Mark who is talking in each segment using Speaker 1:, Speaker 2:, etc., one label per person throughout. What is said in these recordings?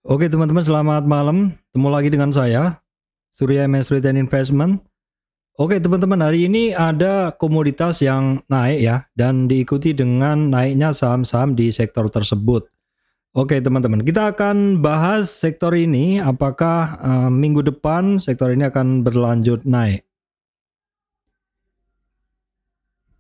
Speaker 1: Oke teman-teman, selamat malam. Ketemu lagi dengan saya, Surya MS Trade and Investment. Oke teman-teman, hari ini ada komoditas yang naik ya, dan diikuti dengan naiknya saham-saham di sektor tersebut. Oke teman-teman, kita akan bahas sektor ini, apakah minggu depan sektor ini akan berlanjut naik.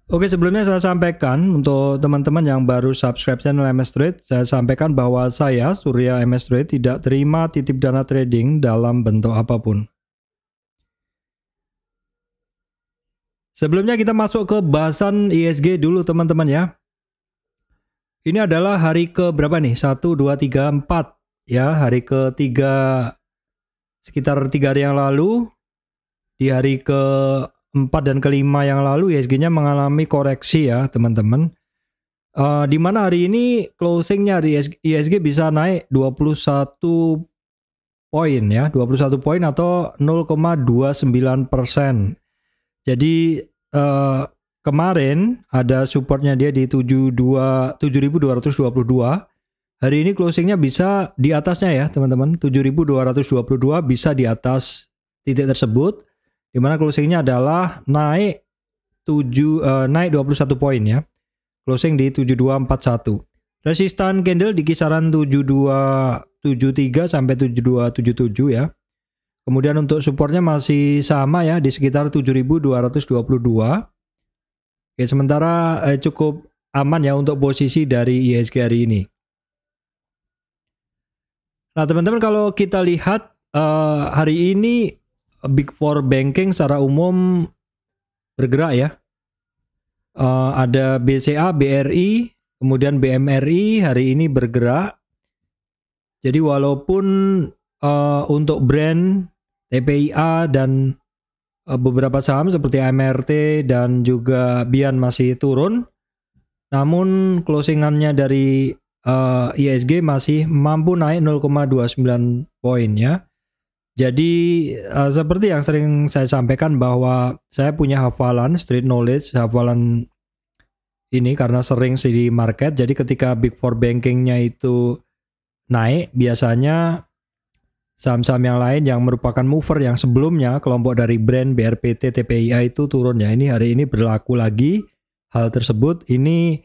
Speaker 1: Oke, sebelumnya saya sampaikan untuk teman-teman yang baru subscribe channel MS Trade, saya sampaikan bahwa saya, Surya MS Trade, tidak terima titip dana trading dalam bentuk apapun. Sebelumnya kita masuk ke bahasan ISG dulu teman-teman ya. Ini adalah hari ke berapa nih? 1, 2, 3, 4 ya, hari ketiga sekitar 3 hari yang lalu. Di hari ke-4 dan ke-5 yang lalu ISG-nya mengalami koreksi ya teman-teman. Di mana hari ini closingnya di ISG bisa naik 21 poin ya, 21 poin atau 0,29%. Jadi kemarin ada supportnya dia di 7.222. Hari ini closingnya bisa di atasnya ya teman-teman, 7.222 bisa di atas titik tersebut. Dimana closingnya adalah naik 21 poin ya, closing di 7241. Resistan candle di kisaran 7273 sampai 7277 ya. Kemudian untuk supportnya masih sama ya, di sekitar 7222. Oke, sementara cukup aman ya untuk posisi dari ISG hari ini. Nah teman-teman, kalau kita lihat hari ini Big Four banking secara umum bergerak ya. Ada BCA, BRI, kemudian BMRI hari ini bergerak. Jadi walaupun untuk brand TPIA dan beberapa saham seperti AMRT dan juga Bian masih turun, namun closingannya dari ISG masih mampu naik 0,29 poin ya. Jadi seperti yang sering saya sampaikan bahwa saya punya hafalan, street knowledge, hafalan ini karena sering sih di market. Jadi ketika Big Four bankingnya itu naik, biasanya saham-saham yang lain yang merupakan mover yang sebelumnya kelompok dari brand BRPT, TPIA itu turun ya. Ini hari ini berlaku lagi hal tersebut. Ini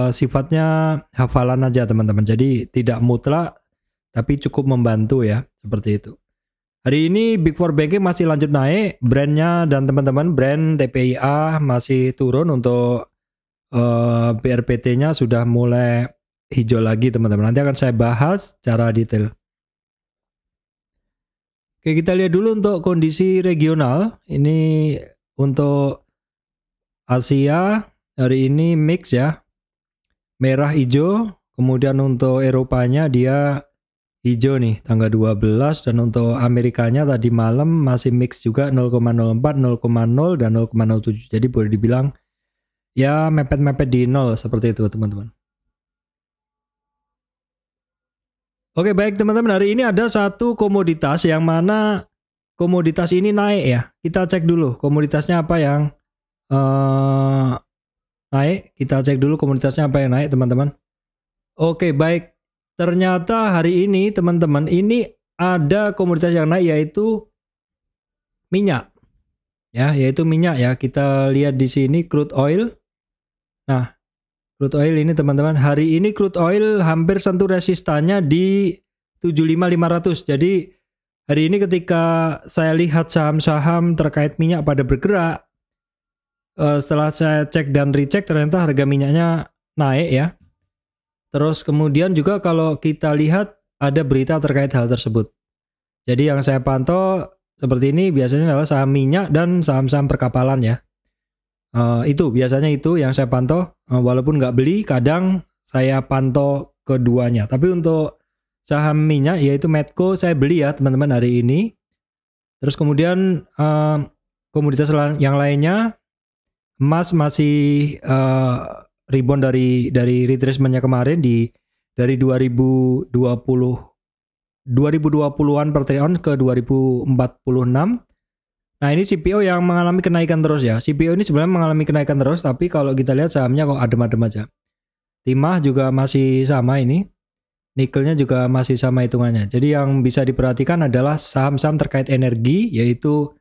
Speaker 1: sifatnya hafalan aja teman-teman. Jadi tidak mutlak, tapi cukup membantu ya, seperti itu. Hari ini Big Four Banking masih lanjut naik, brandnya dan teman-teman brand TPIA masih turun. Untuk BRPT-nya sudah mulai hijau lagi teman-teman. Nanti akan saya bahas secara detail. Oke, kita lihat dulu untuk kondisi regional. Ini untuk Asia hari ini mix ya, merah hijau. Kemudian untuk Eropanya dia hijau nih tanggal 12, dan untuk Amerikanya tadi malam masih mix juga 0,04, 0,0 dan 0,07. Jadi boleh dibilang ya mepet-mepet di 0 seperti itu teman-teman. Oke, baik teman-teman, hari ini ada satu komoditas yang mana komoditas ini naik ya. Kita cek dulu komoditasnya apa yang naik. Kita cek dulu komoditasnya apa yang naik teman-teman. Oke, baik. Ternyata hari ini teman-teman, ini ada komoditas yang naik yaitu minyak. Ya, yaitu minyak ya. Kita lihat di sini crude oil. Nah, crude oil ini teman-teman, hari ini crude oil hampir sentuh resistannya di 75.500. Jadi hari ini ketika saya lihat saham-saham terkait minyak pada bergerak, setelah saya cek dan recheck ternyata harga minyaknya naik ya. Terus kemudian juga kalau kita lihat ada berita terkait hal tersebut. Jadi yang saya pantau seperti ini biasanya adalah saham minyak dan saham-saham perkapalan ya. Itu biasanya itu yang saya pantau. Walaupun nggak beli, kadang saya pantau keduanya. Tapi untuk saham minyak yaitu Medco saya beli ya teman-teman hari ini. Terus kemudian komoditas yang lainnya, emas masih rebound dari retracementnya kemarin dari 2020-an per triliun ke 2046. Nah ini CPO yang mengalami kenaikan terus ya. CPO ini sebenarnya mengalami kenaikan terus, tapi kalau kita lihat sahamnya kok adem-adem aja. Timah juga masih sama ini. Nikelnya juga masih sama hitungannya. Jadi yang bisa diperhatikan adalah saham-saham terkait energi, yaitu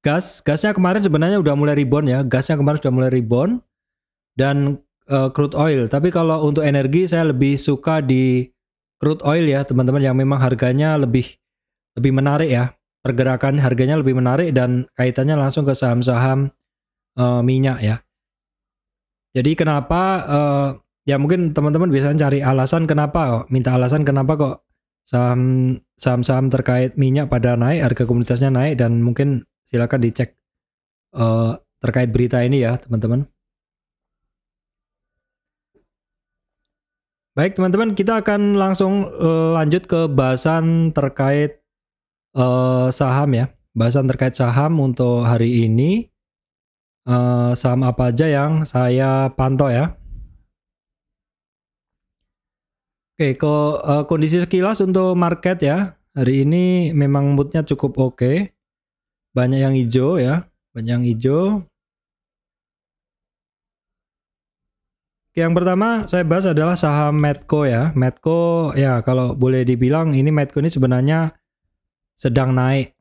Speaker 1: gas. Gasnya kemarin sebenarnya udah mulai rebound ya. Gasnya kemarin sudah mulai rebound. Dan crude oil. Tapi kalau untuk energi saya lebih suka di crude oil ya teman-teman, yang memang harganya lebih menarik ya. Pergerakan harganya lebih menarik dan kaitannya langsung ke saham-saham minyak ya. Jadi kenapa ya mungkin teman-teman biasanya cari alasan kenapa, minta alasan kenapa kok saham-saham terkait minyak pada naik, harga komoditasnya naik, dan mungkin silakan dicek terkait berita ini ya teman-teman. Baik teman-teman, kita akan langsung lanjut ke bahasan terkait saham ya. Bahasan terkait saham untuk hari ini. Saham apa aja yang saya pantau ya. Oke, kondisi sekilas untuk market ya. Hari ini memang moodnya cukup oke. Banyak yang hijau ya, banyak yang hijau. Oke, yang pertama saya bahas adalah saham Medco ya. Medco ya, kalau boleh dibilang ini Medco ini sebenarnya sedang naik.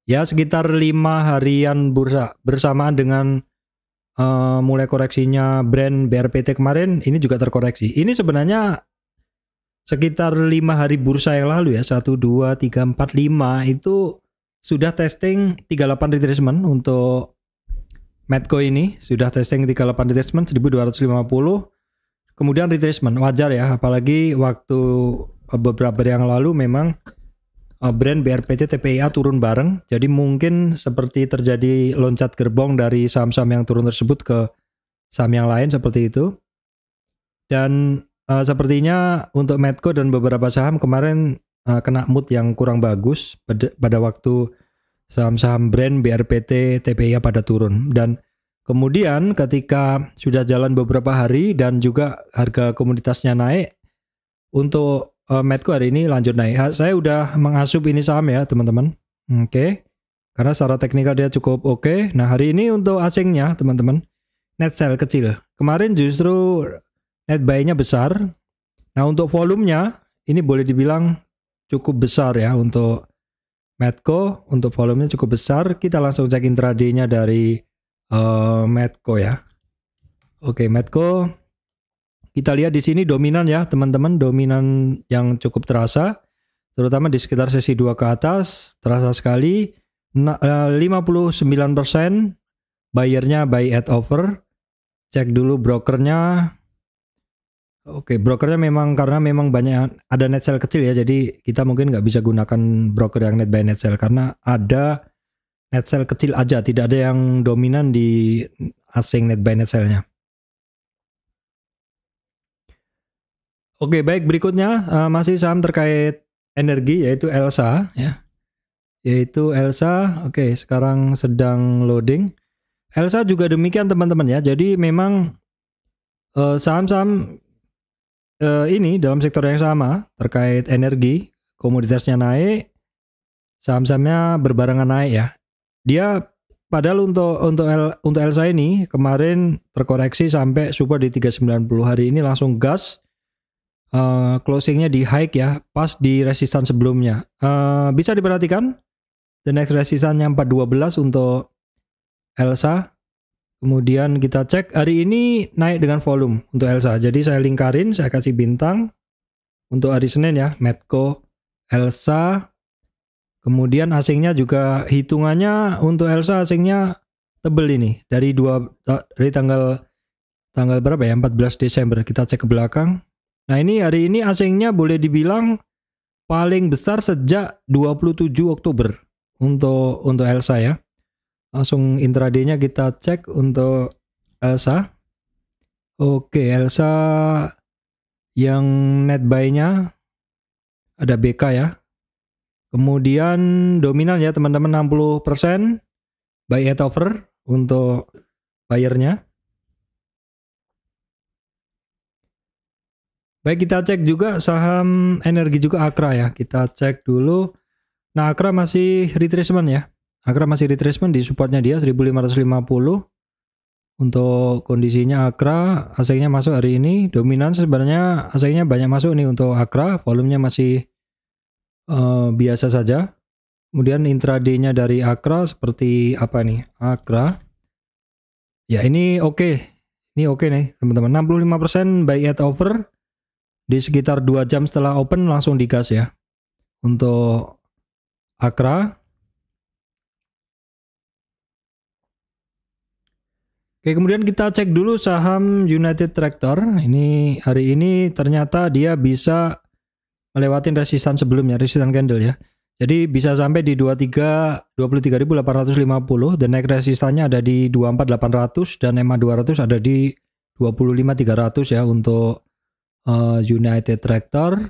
Speaker 1: Ya, sekitar 5 harian bursa bersamaan dengan mulai koreksinya brand BRPT kemarin, ini juga terkoreksi. Ini sebenarnya sekitar 5 hari bursa yang lalu ya, 1, 2, 3, 4, 5 itu sudah testing 38 retracement untuk Medco ini. Sudah testing 38 retracement 1250, kemudian retracement. Wajar ya, apalagi waktu beberapa hari yang lalu memang brand BRPT TPIA turun bareng, jadi mungkin seperti terjadi loncat gerbong dari saham-saham yang turun tersebut ke saham yang lain seperti itu. Dan sepertinya untuk Medco dan beberapa saham kemarin kena mood yang kurang bagus pada waktu saham-saham brand BRPT TPIA pada turun. Dan kemudian ketika sudah jalan beberapa hari dan juga harga komoditasnya naik, untuk Medco hari ini lanjut naik. Saya udah mengasup ini saham ya teman-teman. Oke. Karena secara teknikal dia cukup oke. Nah hari ini untuk asingnya teman-teman, net sell kecil. Kemarin justru net buy-nya besar. Nah untuk volumenya ini boleh dibilang cukup besar ya untuk Medco. Untuk volumenya cukup besar. Kita langsung cek intraday-nya dari Medco ya. Oke, Medco. Kita lihat di sini dominan ya teman-teman, dominan yang cukup terasa, terutama di sekitar sesi 2 ke atas, terasa sekali. 59% buyernya buy at over. Cek dulu brokernya. Oke, brokernya memang karena memang banyak ada net sell kecil ya, jadi kita mungkin nggak bisa gunakan broker yang net buy net sell karena ada net sell kecil aja, tidak ada yang dominan di asing net buy net sell-nya. Oke, baik, berikutnya masih saham terkait energi yaitu Elsa ya. Yaitu Elsa. Oke, sekarang sedang loading. Elsa juga demikian teman-teman ya. Jadi memang saham-saham ini dalam sektor yang sama terkait energi, komoditasnya naik, saham-sahamnya berbarengan naik ya. Dia padahal untuk Elsa ini kemarin terkoreksi sampai support di 390, hari ini langsung gas. Closingnya di high ya, pas di resistan sebelumnya. Bisa diperhatikan the next resistannya 412 untuk Elsa. Kemudian kita cek hari ini naik dengan volume untuk Elsa. Jadi saya lingkarin, saya kasih bintang untuk hari Senin ya, Medco, Elsa. Kemudian asingnya juga hitungannya untuk Elsa asingnya tebel ini dari tanggal berapa ya, 14 Desember. Kita cek ke belakang. Nah ini hari ini asingnya boleh dibilang paling besar sejak 27 Oktober untuk Elsa ya. Langsung intraday-nya kita cek untuk Elsa. Oke, Elsa yang net buy-nya ada BK ya. Kemudian dominan ya teman-teman, 60% buy at over untuk buyernya. Baik, kita cek juga saham energi juga Akra ya. Kita cek dulu. Nah, Akra masih retracement ya. Akra masih retracement, di supportnya dia 1550. Untuk kondisinya Akra, asingnya masuk hari ini. Dominan sebenarnya asingnya banyak masuk nih untuk Akra, volumenya masih biasa saja. Kemudian intraday-nya dari Akra seperti apa nih? Akra. Ya ini oke. Ini oke nih teman-teman. 65% buy at over. Di sekitar 2 jam setelah open langsung digas ya. Untuk Akra. Oke, kemudian kita cek dulu saham United Tractor. Ini hari ini ternyata dia bisa melewatin resistan sebelumnya, resistan candle ya. Jadi bisa sampai di 23.850 dan naik resistannya ada di 24.800 dan EMA 200 ada di 25.300 ya untuk United Tractor.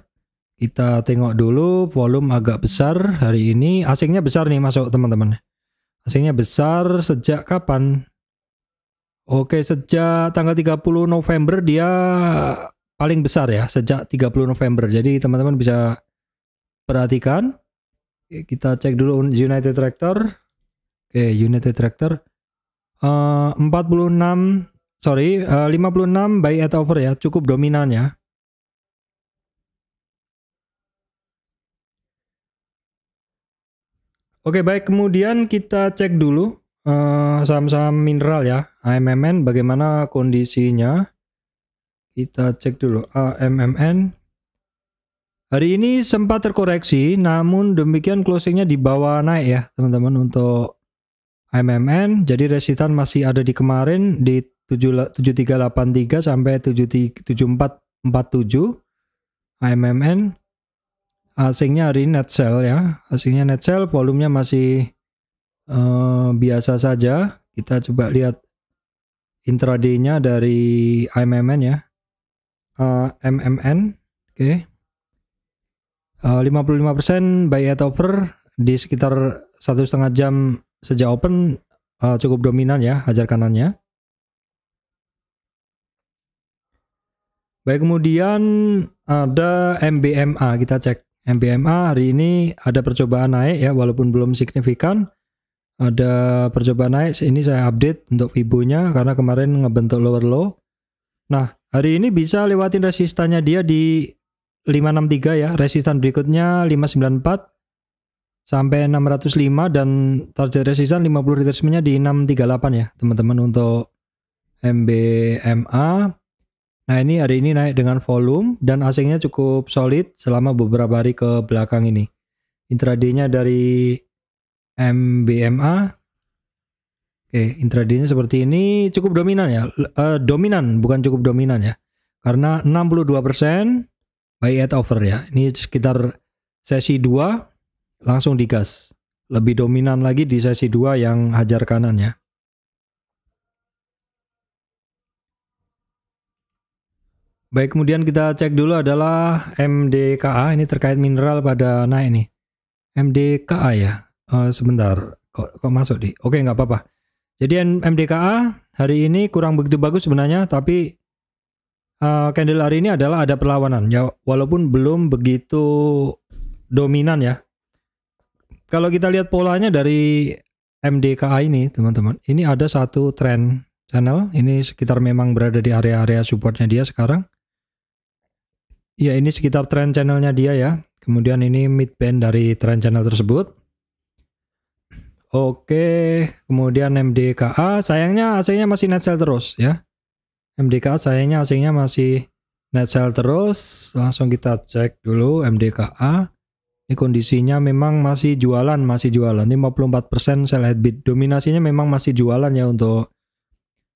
Speaker 1: Kita tengok dulu volume agak besar hari ini. Asingnya besar nih masuk teman-teman. Asingnya besar sejak kapan? Oke, sejak tanggal 30 November dia paling besar ya, sejak 30 November. Jadi teman-teman bisa perhatikan. Oke, kita cek dulu United Tractor. Oke, United Tractor 56 buy at over ya, cukup dominan ya. Oke, baik, kemudian kita cek dulu saham-saham mineral ya, AMMN bagaimana kondisinya. Kita cek dulu AMMN. Hari ini sempat terkoreksi, namun demikian closingnya di bawah naik ya teman-teman untuk AMMN. Jadi resistan masih ada di kemarin di 7383 sampai 7447 AMMN. Asingnya hari ini net sell ya, asingnya net sell, volumenya masih biasa saja. Kita coba lihat intraday-nya dari AMMN ya. MMN, oke. 55% buy at over di sekitar 1,5 jam sejak open, cukup dominan ya hajar kanannya. Baik, kemudian ada MBMA, kita cek. MBMA hari ini ada percobaan naik ya, walaupun belum signifikan. Ada percobaan naik, ini saya update untuk Fibo-nya karena kemarin ngebentuk lower low. Nah, hari ini bisa lewatin resistannya dia di 563 ya, resistan berikutnya 594 sampai 605 dan target resistan 50 retracement-nya di 638 ya, teman-teman untuk MBMA. Nah, ini hari ini naik dengan volume dan asingnya cukup solid selama beberapa hari ke belakang ini. Intraday-nya dari MBMA. Oke, intraday-nya seperti ini, cukup dominan ya. Dominan, bukan cukup dominan ya. Karena 62% buy at over ya. Ini sekitar sesi 2 langsung digas. Lebih dominan lagi di sesi 2 yang hajar kanan ya. Baik, kemudian kita cek dulu adalah MDKA, ini terkait mineral pada naik nih. MDKA ya, sebentar, kok masuk di? Oke, nggak apa-apa. Jadi MDKA hari ini kurang begitu bagus sebenarnya, tapi candle hari ini adalah ada perlawanan ya, walaupun belum begitu dominan ya. Kalau kita lihat polanya dari MDKA ini teman-teman, ini ada satu trend channel, ini sekitar memang berada di area-area supportnya dia sekarang. Ya, ini sekitar trend channelnya dia ya. Kemudian ini mid band dari trend channel tersebut. Oke, kemudian MDKA sayangnya asingnya masih net sell terus ya. MDKA sayangnya asingnya masih net sell terus. Langsung kita cek dulu MDKA. Ini kondisinya memang masih jualan, 54% sell head bid. Dominasinya memang masih jualan ya untuk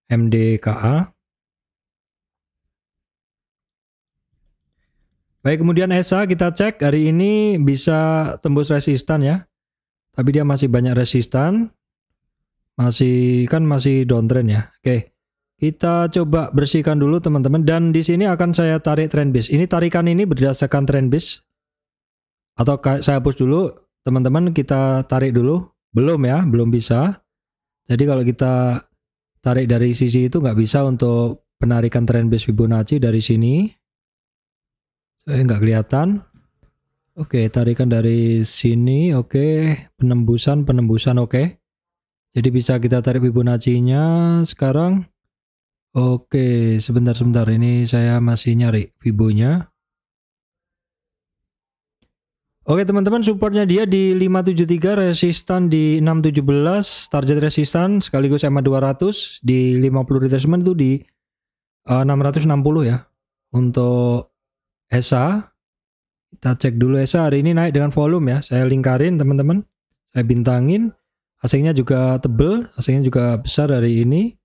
Speaker 1: MDKA. Baik, kemudian ESA kita cek hari ini bisa tembus resistan ya. Tapi dia masih banyak resistan. Masih downtrend ya. Oke. Kita coba bersihkan dulu teman-teman, dan di sini akan saya tarik trend base. Ini tarikan ini berdasarkan trend base. Atau saya hapus dulu, teman-teman, kita tarik dulu. Belum ya, belum bisa. Jadi kalau kita tarik dari sisi itu nggak bisa untuk penarikan trend base Fibonacci dari sini. Nggak kelihatan. Oke, tarikan dari sini. Oke, penembusan oke. Jadi bisa kita tarik Fibonacci-nya sekarang. Oke, sebentar. Ini saya masih nyari Fibonya. Oke teman-teman, supportnya dia di 573, resistan di 617, target resistan sekaligus EMA 200 di 50 retracement itu di 660 ya. Untuk ESA, kita cek dulu ESA hari ini naik dengan volume ya. Saya lingkarin teman-teman, saya bintangin. Asingnya juga tebel, asingnya juga besar hari ini.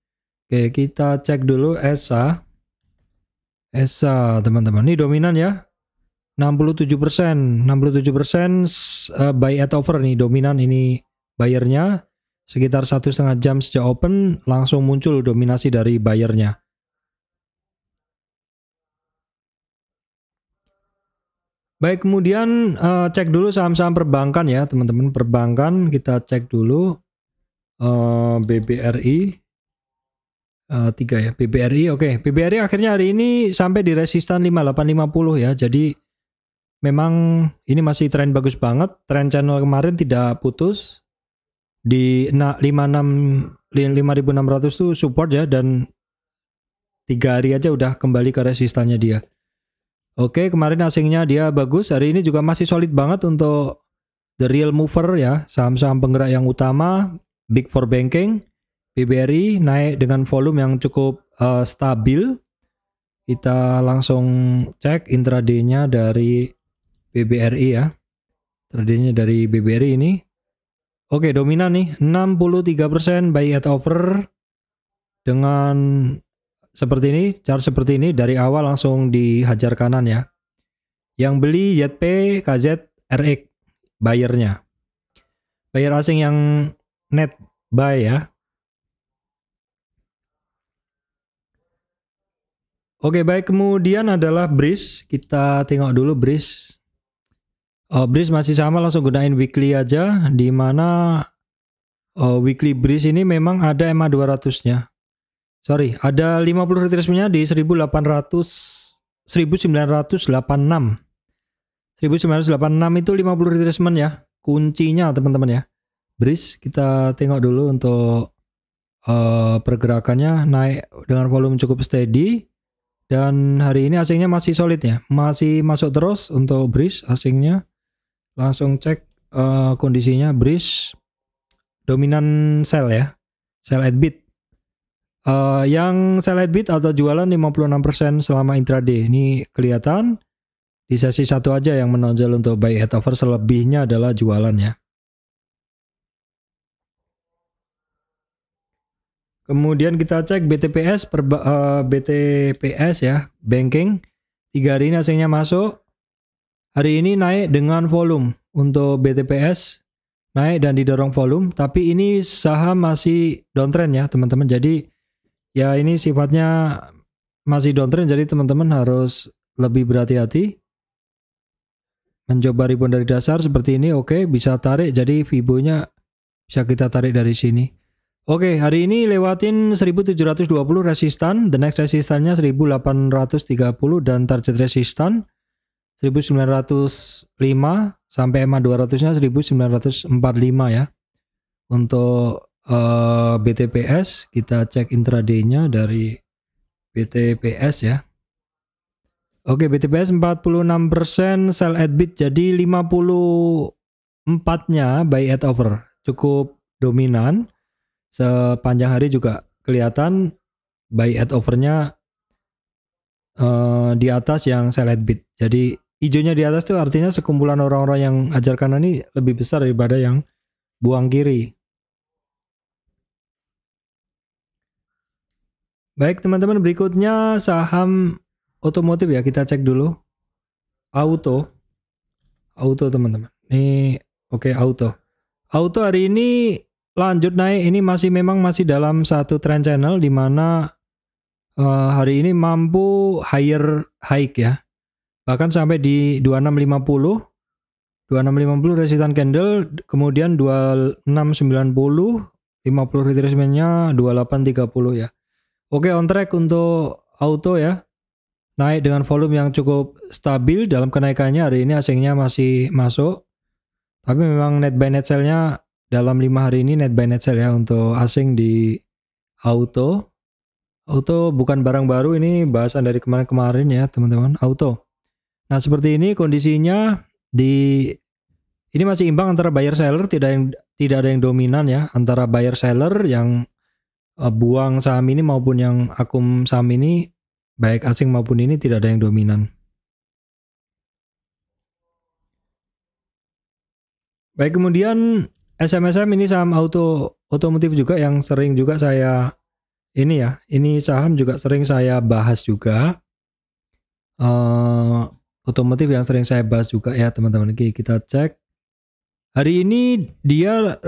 Speaker 1: Oke, kita cek dulu ESA. ESA teman-teman, ini dominan ya. 67%, 67% buy at over nih, dominan ini buyernya. Sekitar 1,5 jam sejak open langsung muncul dominasi dari buyernya. Baik, kemudian cek dulu saham-saham perbankan ya teman-teman. Perbankan kita cek dulu BBRI 3 ya, BBRI. Oke, BBRI akhirnya hari ini sampai di resistan 5850 ya. Jadi memang ini masih tren bagus banget. Tren channel kemarin tidak putus di 5600 tuh support ya, dan 3 hari aja udah kembali ke resistannya dia. Oke, kemarin asingnya dia bagus, hari ini juga masih solid banget untuk the real mover ya, saham-saham penggerak yang utama, Big Four Banking, BBRI naik dengan volume yang cukup stabil. Kita langsung cek intraday-nya dari BBRI ya. Intraday-nya dari BBRI ini. Oke, dominan nih, 63% buy at over dengan seperti ini, chart seperti ini dari awal langsung dihajar kanan ya. Yang beli YP, KZ, RX buyernya. Buyer asing yang net buy ya. Oke, baik, kemudian adalah Breeze. Kita tengok dulu Breeze. Breeze masih sama, langsung gunain weekly aja, di mana weekly Breeze ini memang ada EMA 200-nya. Sorry, ada 50 retracement-nya di 1986. 1986 itu 50 retracement ya. Kuncinya teman-teman ya. Breeze kita tengok dulu untuk pergerakannya, naik dengan volume cukup steady. Dan hari ini asingnya masih solid ya, masih masuk terus untuk Breeze asingnya. Langsung cek kondisinya. Breeze dominan sell ya, sell at bid. Yang sell at bid atau jualan 56% selama intraday. Ini kelihatan di sesi satu aja yang menonjol untuk buy at over, selebihnya adalah jualan ya. Kemudian kita cek BTPS BTPS ya, banking. 3 hari ini asingnya masuk. Hari ini naik dengan volume untuk BTPS, naik dan didorong volume, tapi ini saham masih downtrend ya teman-teman. Jadi ya ini sifatnya masih downtrend, jadi teman-teman harus lebih berhati-hati. Mencoba rebound dari dasar seperti ini, oke, bisa tarik, jadi Fibonya bisa kita tarik dari sini. Oke, hari ini lewatin 1720 resistan, the next resistannya 1830 dan target resistan 1905 sampai EMA 200-nya 1945 ya. Untuk BTPS kita cek intraday-nya dari BTPS ya. Oke, BTPS 46% sell at bid, jadi 54-nya buy at over. Cukup dominan. Sepanjang hari juga kelihatan buy at over-nya di atas yang sell at bid. Jadi hijaunya di atas itu artinya sekumpulan orang-orang yang hajar kanan ini lebih besar daripada yang buang kiri. Baik teman-teman, berikutnya saham otomotif ya, kita cek dulu. Auto teman-teman. Ini oke, auto hari ini lanjut naik. Ini memang masih dalam satu trend channel, di mana hari ini mampu higher high ya, bahkan sampai di 2650 resistan candle, kemudian 2690, 50 retracement-nya 2830 ya. Oke, on track untuk auto ya, naik dengan volume yang cukup stabil dalam kenaikannya. Hari ini asingnya masih masuk, tapi memang net buy net sell-nya dalam 5 hari ini net buy net sell ya untuk asing di auto. Auto bukan barang baru, ini bahasan dari kemarin-kemarin ya teman-teman. Auto. Nah seperti ini kondisinya ini masih imbang antara buyer seller, tidak ada yang dominan ya antara buyer seller yang buang saham ini maupun yang akum saham ini, baik asing maupun ini tidak ada yang dominan. Baik, kemudian SMSM ini saham otomotif juga yang sering juga saya ini saham juga sering saya bahas juga. Otomotif yang sering saya bahas juga ya teman-teman. Oke, kita cek. Hari ini dia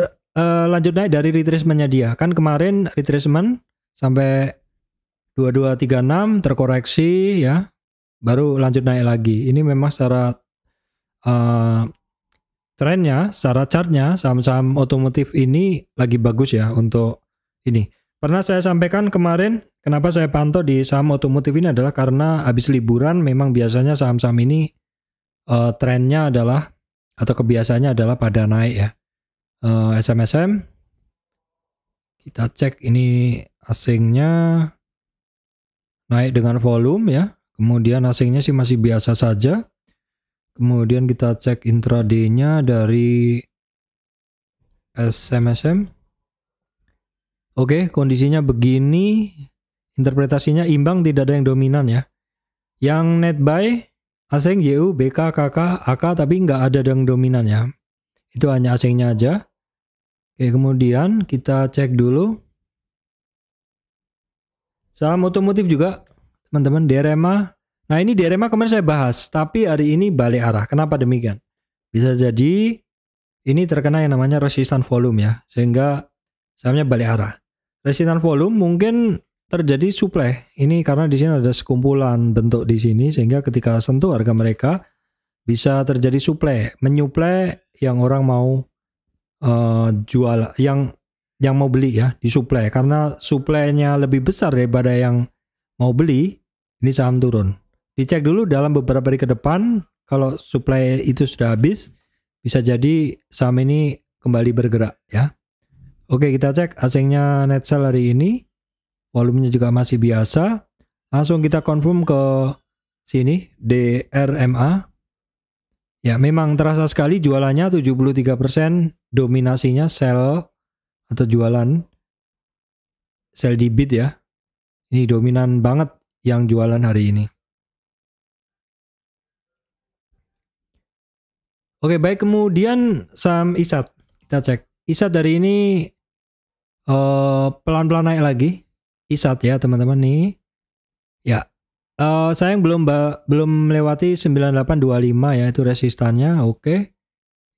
Speaker 1: lanjut naik dari retracementnya dia. Kan kemarin retracement sampai 2236 terkoreksi ya. Baru lanjut naik lagi. Ini memang secara trennya, secara chartnya saham-saham otomotif ini lagi bagus ya untuk ini. Pernah saya sampaikan kemarin, kenapa saya pantau di saham otomotif ini adalah karena habis liburan memang biasanya saham-saham ini trennya adalah atau kebiasaannya adalah pada naik ya. SMSM kita cek ini asingnya naik dengan volume ya. Kemudian asingnya sih masih biasa saja. Kemudian kita cek intraday-nya dari SMSM. Oke, kondisinya begini. Interpretasinya imbang, tidak ada yang dominan ya. Yang net buy asing YU, BK, KK, AK tapi nggak ada yang dominan ya. Itu hanya asingnya aja. Oke, kemudian kita cek dulu. Saham otomotif juga, teman-teman, DRMA. Nah ini DRMA kemarin saya bahas, tapi hari ini balik arah. Kenapa demikian? Bisa jadi ini terkena yang namanya resistan volume ya, sehingga sahamnya balik arah. Resistan volume mungkin terjadi supply. Ini karena di sini ada sekumpulan bentuk di sini, sehingga ketika sentuh harga mereka bisa terjadi supply, menyuplai yang orang mau jual, yang mau beli ya, disuplai. Karena suplainya lebih besar daripada yang mau beli, ini saham turun. Dicek dulu dalam beberapa hari ke depan, kalau supply itu sudah habis, bisa jadi saham ini kembali bergerak ya. Oke, kita cek asingnya net sell hari ini, volumenya juga masih biasa. Langsung kita confirm ke sini, DRMA. Ya, memang terasa sekali jualannya 73%, dominasinya sell atau jualan, sell di bid ya. Ini dominan banget yang jualan hari ini. Oke, baik, kemudian saham ISAT. Kita cek. ISAT dari ini pelan-pelan naik lagi. ISAT ya, teman-teman nih. Ya. Sayang belum melewati 9825 ya, itu resistannya. Oke.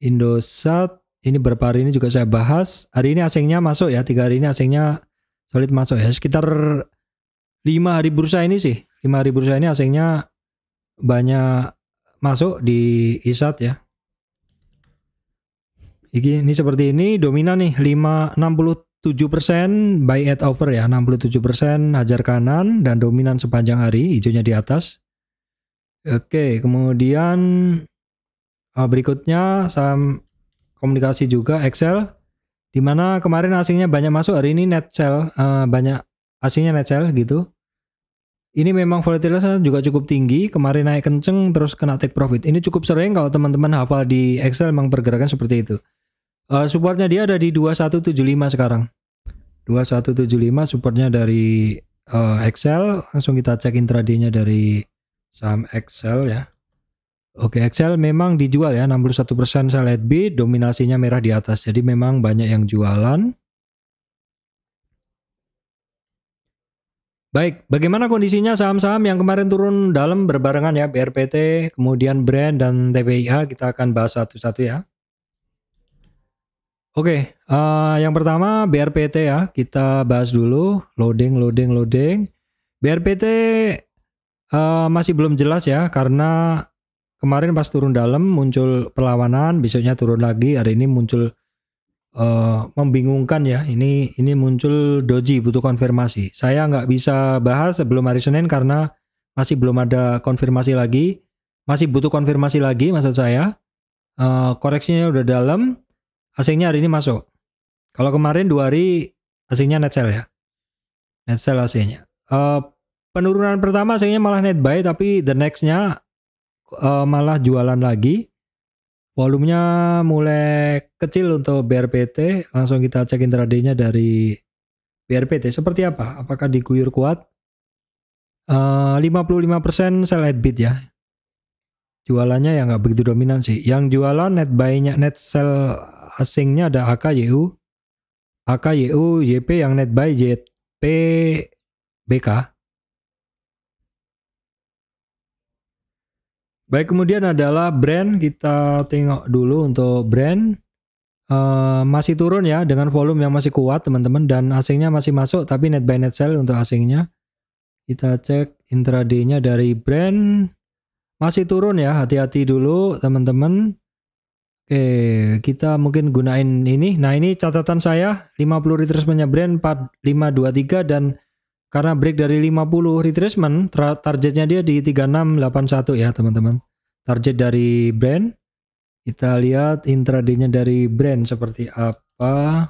Speaker 1: Indosat ini beberapa hari ini juga saya bahas. Hari ini asingnya masuk ya, 3 hari ini asingnya solid masuk ya. Sekitar 5 hari bursa ini sih. 5 hari bursa ini asingnya banyak masuk di ISAT ya. Ini seperti ini, dominan nih 67% buy at over ya, 67% hajar kanan dan dominan sepanjang hari, hijaunya di atas. Oke, kemudian berikutnya saham komunikasi juga Excel, di mana kemarin asingnya banyak masuk, hari ini net sell, banyak asingnya net sell gitu. Ini memang volatilitasnya juga cukup tinggi, kemarin naik kenceng terus kena take profit. Ini cukup sering kalau teman-teman hafal di Excel, memang pergerakan seperti itu. Supportnya dia ada di 2175 sekarang. 2175 supportnya dari Excel. Langsung kita cek intraday-nya dari saham Excel ya. Oke, Excel memang dijual ya, 61% sell at bid, dominasinya merah di atas. Jadi memang banyak yang jualan. Baik, bagaimana kondisinya saham-saham yang kemarin turun dalam berbarengan ya, BRPT, kemudian Brand dan TPIA, kita akan bahas satu-satu ya. Oke, yang pertama BRPT ya, kita bahas dulu, loading. BRPT masih belum jelas ya, karena kemarin pas turun dalam muncul perlawanan, besoknya turun lagi, hari ini muncul membingungkan ya, ini muncul doji, butuh konfirmasi. Saya nggak bisa bahas sebelum hari Senin karena masih belum ada konfirmasi lagi, masih butuh konfirmasi lagi maksud saya. Koreksinya udah dalam, asingnya hari ini masuk. Kalau kemarin 2 hari asingnya net sell ya. Net sell asingnya. Penurunan pertama asingnya malah net buy, tapi the nextnya malah jualan lagi. Volumenya mulai kecil untuk BRPT. Langsung kita cek intraday-nya dari BRPT seperti apa? Apakah diguyur kuat? 55% sell at bid ya. Jualannya ya nggak begitu dominan sih. Yang jualan net buy-nya, net sell asingnya ada AKYU, YP, yang net buy JP, BK. Baik, kemudian adalah brand. Kita tengok dulu untuk brand. Masih turun ya dengan volume yang masih kuat teman-teman, dan asingnya masih masuk tapi net buy net sell untuk asingnya. Kita cek intraday-nya dari brand masih turun ya, hati-hati dulu teman-teman. Oke, kita mungkin gunain ini. Nah, ini catatan saya 50 retracement-nya brand 4523, dan karena break dari 50 retracement, targetnya dia di 3681 ya teman-teman. Target dari brand. Kita lihat intraday-nya dari brand seperti apa.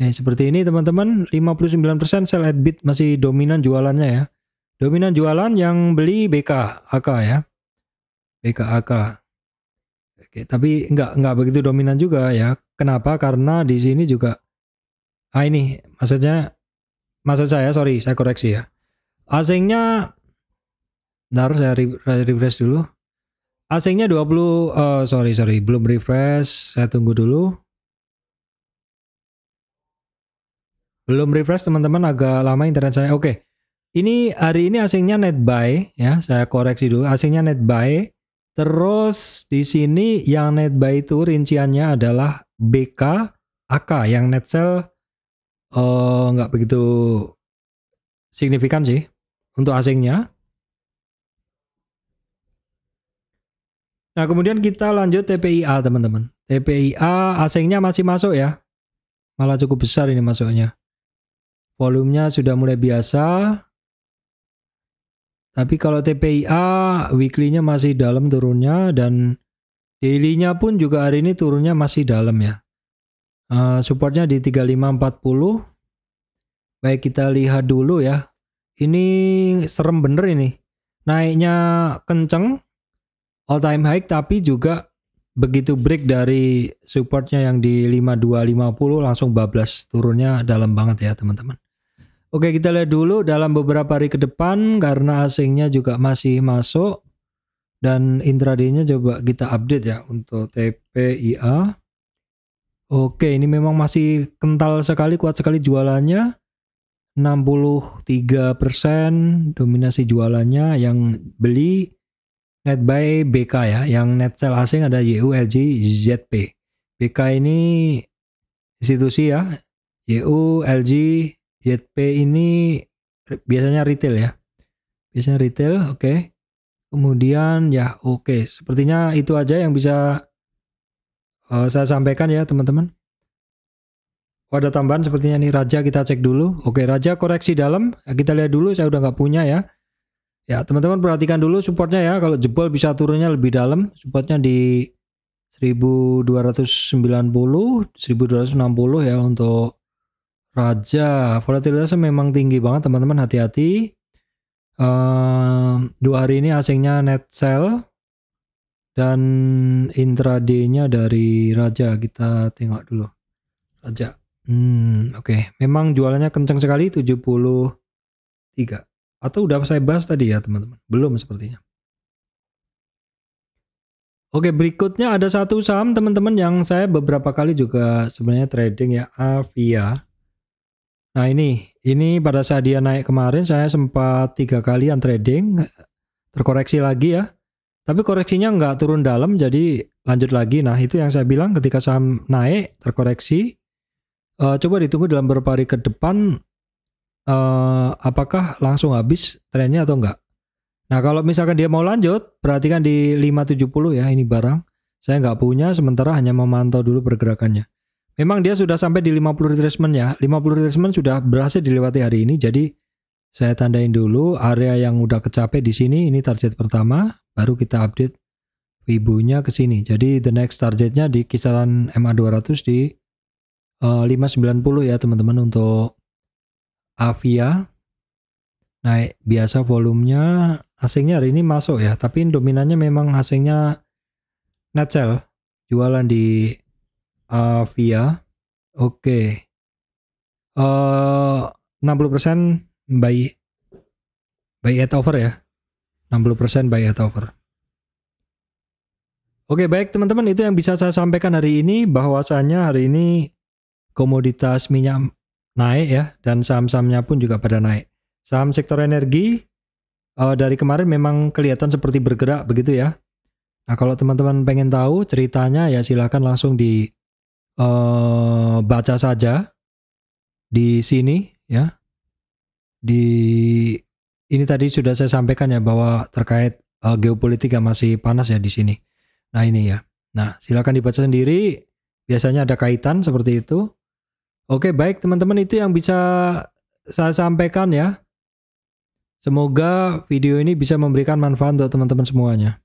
Speaker 1: Nah, seperti ini teman-teman, 59% sell at bid, masih dominan jualannya ya. Dominan jualan yang beli BK AK ya. BK AK. Oke, tapi nggak begitu dominan juga ya. Kenapa? Karena di sini juga ini maksud saya, sorry, saya koreksi ya. Asingnya, bentar saya refresh dulu. Asingnya 20, sorry, belum refresh, saya tunggu dulu. Belum refresh teman-teman, agak lama internet saya. Oke, ini hari ini asingnya net buy ya, saya koreksi dulu. Asingnya net buy, terus di sini yang net buy itu rinciannya adalah BK, AK, yang net sell nggak begitu signifikan sih untuk asingnya. Nah, kemudian kita lanjut TPIA teman-teman. TPIA asingnya masih masuk ya. Malah cukup besar ini masuknya. Volumenya sudah mulai biasa. Tapi kalau TPIA weekly-nya masih dalam turunnya, dan daily-nya pun juga hari ini turunnya masih dalam ya. Supportnya di 3540. Baik, kita lihat dulu ya. Ini serem bener ini. Naiknya kenceng, all time high, tapi juga begitu break dari supportnya yang di 5250 langsung bablas, turunnya dalam banget ya teman-teman. Oke, kita lihat dulu dalam beberapa hari ke depan karena asingnya juga masih masuk, dan intraday-nya coba kita update ya untuk TPIA. Oke, ini memang masih kental sekali, kuat sekali jualannya. 63% dominasi jualannya, yang beli net buy BK ya, yang net sell asing ada YU, LG, ZP. BK ini institusi ya, YU, LG, ZP ini biasanya retail ya. Biasanya retail, oke. Kemudian ya oke, sepertinya itu aja yang bisa saya sampaikan ya teman-teman. Ada tambahan sepertinya nih, Raja kita cek dulu. Oke, Raja koreksi dalam, kita lihat dulu, saya udah nggak punya ya. Ya teman-teman perhatikan dulu supportnya ya, kalau jebol bisa turunnya lebih dalam, supportnya di 1290, 1260 ya untuk Raja. Volatilitasnya memang tinggi banget teman-teman, hati-hati. 2 hari ini asingnya net sell, dan intraday-nya dari Raja kita tengok dulu. Raja. Oke. Memang jualannya kencang sekali, 73. Atau udah saya bahas tadi ya teman-teman? Belum sepertinya. Oke, berikutnya ada satu saham teman-teman yang saya beberapa kali juga sebenarnya trading ya, Avia. Nah ini pada saat dia naik kemarin saya sempat 3 kalian trading, terkoreksi lagi ya. Tapi koreksinya nggak turun dalam, jadi lanjut lagi. Nah itu yang saya bilang, ketika saham naik terkoreksi, coba ditunggu dalam beberapa hari ke depan apakah langsung habis trennya atau enggak. Nah kalau misalkan dia mau lanjut, perhatikan di 570 ya, ini barang saya nggak punya, sementara hanya memantau dulu pergerakannya. Memang dia sudah sampai di 50 retracement ya, 50 retracement sudah berhasil dilewati hari ini, jadi saya tandain dulu area yang udah kecapai di sini, ini target pertama, baru kita update Fibo-nya ke sini. Jadi the next targetnya di kisaran MA200 di 590 ya teman-teman untuk Avia. naik biasa volumenya. Asingnya hari ini masuk ya, tapi dominannya memang asingnya net sell, jualan di via. Oke. 60% buy at over ya. 60% buy at over. Oke, baik teman-teman, itu yang bisa saya sampaikan hari ini, bahwasannya hari ini komoditas minyak naik ya, dan saham-sahamnya pun juga pada naik. Saham sektor energi dari kemarin memang kelihatan seperti bergerak begitu ya. Nah, kalau teman-teman pengen tahu ceritanya ya silakan langsung baca saja di sini ya. Di ini tadi sudah saya sampaikan ya, bahwa terkait geopolitik yang masih panas ya di sini. Nah, ini ya. Nah, silakan dibaca sendiri. Biasanya ada kaitan seperti itu. Oke, baik teman-teman, itu yang bisa saya sampaikan ya. Semoga video ini bisa memberikan manfaat untuk teman-teman semuanya.